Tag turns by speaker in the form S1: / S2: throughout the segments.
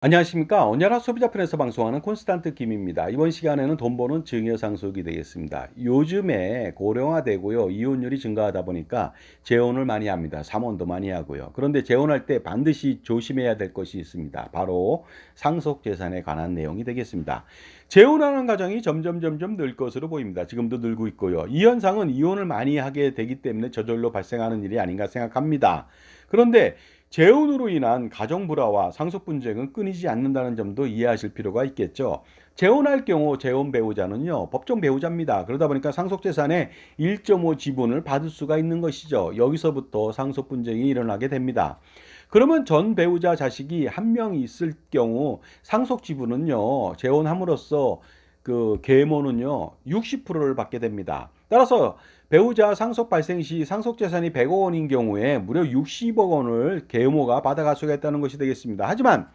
S1: 안녕하십니까. 언제나 소비자 편에서 방송하는 콘스탄트 김입니다. 이번 시간에는 돈 버는 증여 상속이 되겠습니다. 요즘에 고령화되고요. 이혼율이 증가하다 보니까 재혼을 많이 합니다. 삼혼도 많이 하고요. 그런데 재혼할 때 반드시 조심해야 될 것이 있습니다. 바로 상속 재산에 관한 내용이 되겠습니다. 재혼하는 가정이 점점 늘 것으로 보입니다. 지금도 늘고 있고요. 이 현상은 이혼을 많이 하게 되기 때문에 저절로 발생하는 일이 아닌가 생각합니다. 그런데 재혼으로 인한 가정 불화와 상속 분쟁은 끊이지 않는다는 점도 이해하실 필요가 있겠죠. 재혼할 경우 재혼 배우자는요, 법정 배우자입니다. 그러다 보니까 상속 재산의 1.5 지분을 받을 수가 있는 것이죠. 여기서부터 상속 분쟁이 일어나게 됩니다. 그러면 전 배우자 자식이 한 명 있을 경우 상속 지분은요, 재혼함으로써 그 계모는요, 60%를 받게 됩니다. 따라서 배우자 상속 발생 시 상속 재산이 100억 원인 경우에 무려 60억 원을 계모가 받아갈 수가 있다는 것이 되겠습니다. 하지만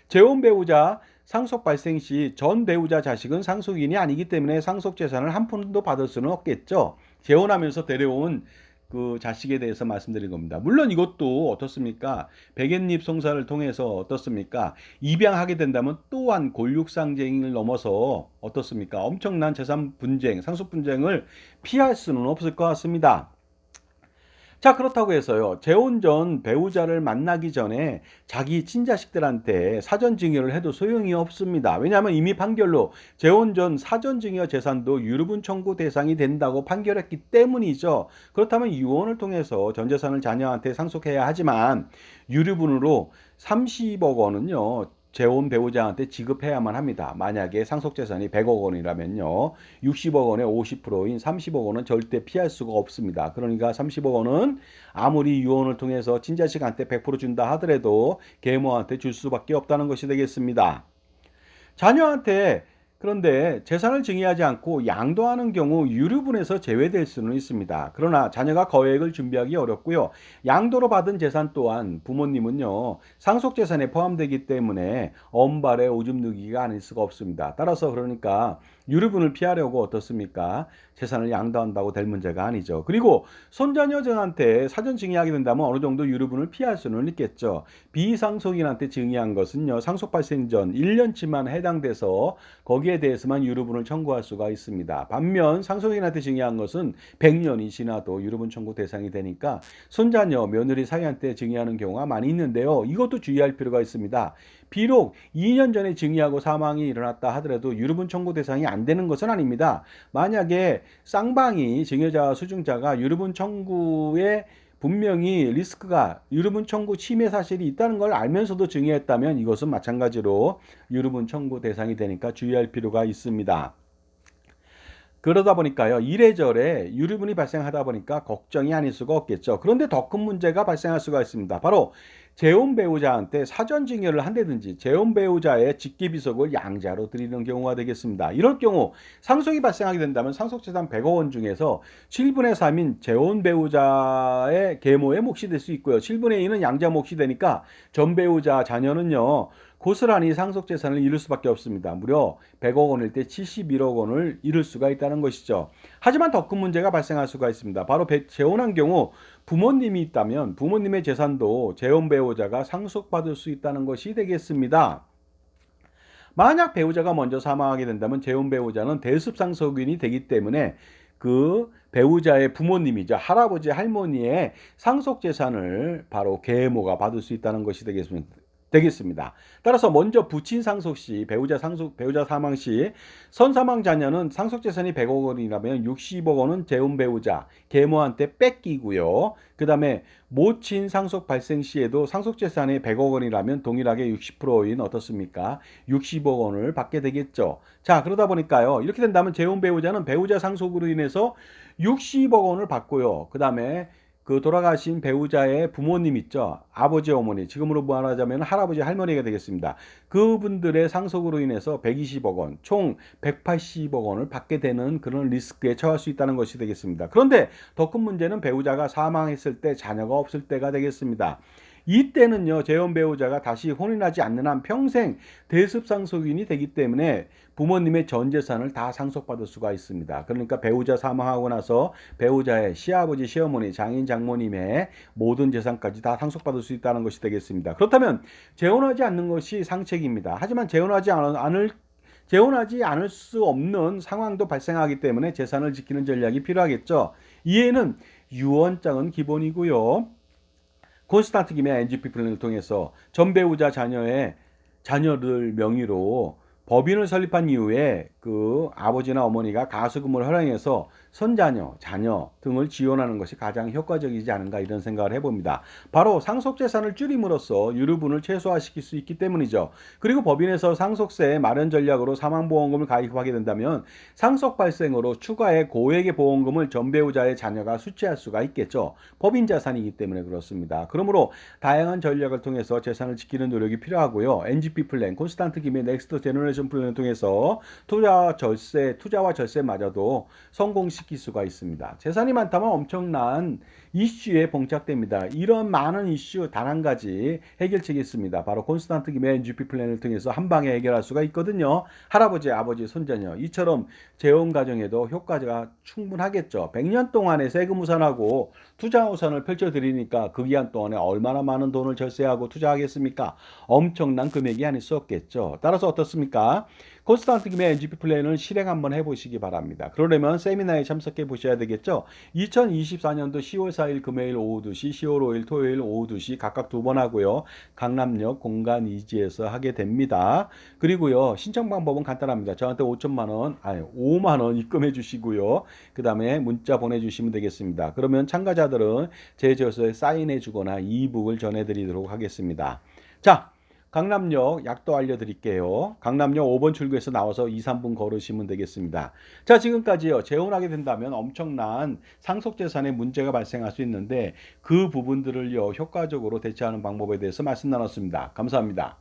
S1: 재혼 배우자 상속 발생 시 전 배우자 자식은 상속인이 아니기 때문에 상속 재산을 한 푼도 받을 수는 없겠죠. 재혼하면서 데려온 그 자식에 대해서 말씀드린 겁니다. 물론 이것도 어떻습니까? 백엔잎 송사를 통해서 어떻습니까? 입양하게 된다면 또한 골육상쟁을 넘어서 어떻습니까? 엄청난 재산 분쟁, 상속 분쟁을 피할 수는 없을 것 같습니다. 자, 그렇다고 해서요. 재혼 전 배우자를 만나기 전에 자기 친자식들한테 사전 증여를 해도 소용이 없습니다. 왜냐하면 이미 판결로 재혼 전 사전 증여 재산도 유류분 청구 대상이 된다고 판결했기 때문이죠. 그렇다면 유언을 통해서 전 재산을 자녀한테 상속해야 하지만 유류분으로 30억 원은요. 재혼 배우자한테 지급해야만 합니다. 만약에 상속재산이 100억 원이라면요. 60억 원의 50%인 30억 원은 절대 피할 수가 없습니다. 그러니까 30억 원은 아무리 유언을 통해서 친자식한테 100% 준다 하더라도 계모한테 줄 수밖에 없다는 것이 되겠습니다. 자녀한테 그런데 재산을 증여하지 않고 양도하는 경우 유류분에서 제외될 수는 있습니다. 그러나 자녀가 거액을 준비하기 어렵고요. 양도로 받은 재산 또한 부모님은요. 상속재산에 포함되기 때문에 엄발에 오줌 누기가 아닐 수가 없습니다. 따라서 그러니까 유류분을 피하려고 어떻습니까? 재산을 양도한다고 될 문제가 아니죠. 그리고 손자녀들한테 사전 증여하게 된다면 어느 정도 유류분을 피할 수는 있겠죠. 비상속인한테 증여한 것은요. 상속 발생 전 1년치만 해당돼서 거기에 대해서만 유류분을 청구할 수가 있습니다. 반면 상속인한테 증여한 것은 100년이 지나도 유류분 청구 대상이 되니까 손자녀, 며느리 사이한테 증여하는 경우가 많이 있는데요. 이것도 주의할 필요가 있습니다. 비록 2년 전에 증여하고 사망이 일어났다 하더라도 유류분 청구 대상이 안 되는 것은 아닙니다. 만약에 쌍방이 증여자와 수증자가 유류분 청구에 분명히 리스크가 유류분 청구 침해 사실이 있다는 걸 알면서도 증여했다면 이것은 마찬가지로 유류분 청구 대상이 되니까 주의할 필요가 있습니다. 그러다 보니까요, 이래저래 유류분이 발생하다 보니까 걱정이 아닐 수가 없겠죠. 그런데 더 큰 문제가 발생할 수가 있습니다. 바로 재혼 배우자한테 사전 증여를 한다든지 재혼 배우자의 직계비속을 양자로 드리는 경우가 되겠습니다. 이럴 경우 상속이 발생하게 된다면 상속재산 100억 원 중에서 7분의 3인 재혼 배우자의 계모의 몫이 될 수 있고요. 7분의 2는 양자 몫이 되니까 전 배우자 자녀는요. 고스란히 상속재산을 잃을 수밖에 없습니다. 무려 100억 원일 때 71억 원을 잃을 수가 있다는 것이죠. 하지만 더 큰 문제가 발생할 수가 있습니다. 바로 재혼한 경우 부모님이 있다면 부모님의 재산도 재혼 배우자가 상속받을 수 있다는 것이 되겠습니다. 만약 배우자가 먼저 사망하게 된다면 재혼 배우자는 대습상속인이 되기 때문에 그 배우자의 부모님이죠. 할아버지, 할머니의 상속재산을 바로 계모가 받을 수 있다는 것이 되겠습니다. 따라서 먼저 부친 상속 시 배우자 사망 시 선사망 자녀는 상속 재산이 100억 원이라면 60억 원은 재혼 배우자 계모한테 뺏기고요. 그다음에 모친 상속 발생 시에도 상속 재산이 100억 원이라면 동일하게 60%인 어떻습니까? 60억 원을 받게 되겠죠. 자, 그러다 보니까요. 이렇게 된다면 재혼 배우자는 배우자 상속으로 인해서 60억 원을 받고요. 그다음에 그 돌아가신 배우자의 부모님 있죠. 아버지, 어머니. 지금으로 말하자면 할아버지, 할머니가 되겠습니다. 그분들의 상속으로 인해서 120억 원, 총 180억 원을 받게 되는 그런 리스크에 처할 수 있다는 것이 되겠습니다. 그런데 더 큰 문제는 배우자가 사망했을 때 자녀가 없을 때가 되겠습니다. 이때는요, 재혼 배우자가 다시 혼인하지 않는 한 평생 대습 상속인이 되기 때문에 부모님의 전 재산을 다 상속받을 수가 있습니다. 그러니까 배우자 사망하고 나서 배우자의 시아버지, 시어머니, 장인, 장모님의 모든 재산까지 다 상속받을 수 있다는 것이 되겠습니다. 그렇다면 재혼하지 않는 것이 상책입니다. 하지만 재혼하지 않을 수 없는 상황도 발생하기 때문에 재산을 지키는 전략이 필요하겠죠. 이에는 유언장은 기본이고요. 콘스탄트 김의 NGP 플랜을 통해서 전 배우자 자녀들 명의로 법인을 설립한 이후에 그 아버지나 어머니가 가수금을 활용해서 손자녀, 자녀 등을 지원하는 것이 가장 효과적이지 않은가 이런 생각을 해봅니다. 바로 상속재산을 줄임으로써 유류분을 최소화시킬 수 있기 때문이죠. 그리고 법인에서 상속세 마련 전략으로 사망보험금을 가입하게 된다면 상속 발생으로 추가의 고액의 보험금을 전 배우자의 자녀가 수취할 수가 있겠죠. 법인 자산이기 때문에 그렇습니다. 그러므로 다양한 전략을 통해서 재산을 지키는 노력이 필요하고요. NGP 플랜, 콘스탄트 김의 넥스트 제너레이션 플랜을 통해서 투자와 절세마저도 성공시킬 수가 있습니다. 재산이 많다면 엄청난 이슈에 봉착됩니다. 이런 많은 이슈 단 한 가지 해결책이 있습니다. 바로 콘스탄트 김의 NGP 플랜을 통해서 한 방에 해결할 수가 있거든요. 할아버지, 아버지, 손자녀 이처럼 재혼 가정에도 효과가 충분하겠죠. 100년 동안의 세금 우산하고 투자 우산을 펼쳐드리니까 그 기간 동안에 얼마나 많은 돈을 절세하고 투자하겠습니까? 엄청난 금액이 아닐 수 없겠죠. 따라서 어떻습니까? 콘스탄트 김의 NGP 플랜을 실행 한번 해보시기 바랍니다. 그러려면 세미나에 참석해 보셔야 되겠죠. 2024년도 10월 4일 금요일 오후 2시, 10월 5일 토요일 오후 2시 각각 2번 하고요. 강남역 공간 이지에서 하게 됩니다. 그리고요, 신청 방법은 간단합니다. 저한테 5만 원 입금해 주시고요. 그 다음에 문자 보내주시면 되겠습니다. 그러면 참가자들은 제 저서에 사인해 주거나 이북을 전해드리도록 하겠습니다. 자, 강남역 약도 알려드릴게요. 강남역 5번 출구에서 나와서 2, 3분 걸으시면 되겠습니다. 자, 지금까지요. 재혼하게 된다면 엄청난 상속재산에 문제가 발생할 수 있는데 그 부분들을요, 효과적으로 대처하는 방법에 대해서 말씀 나눴습니다. 감사합니다.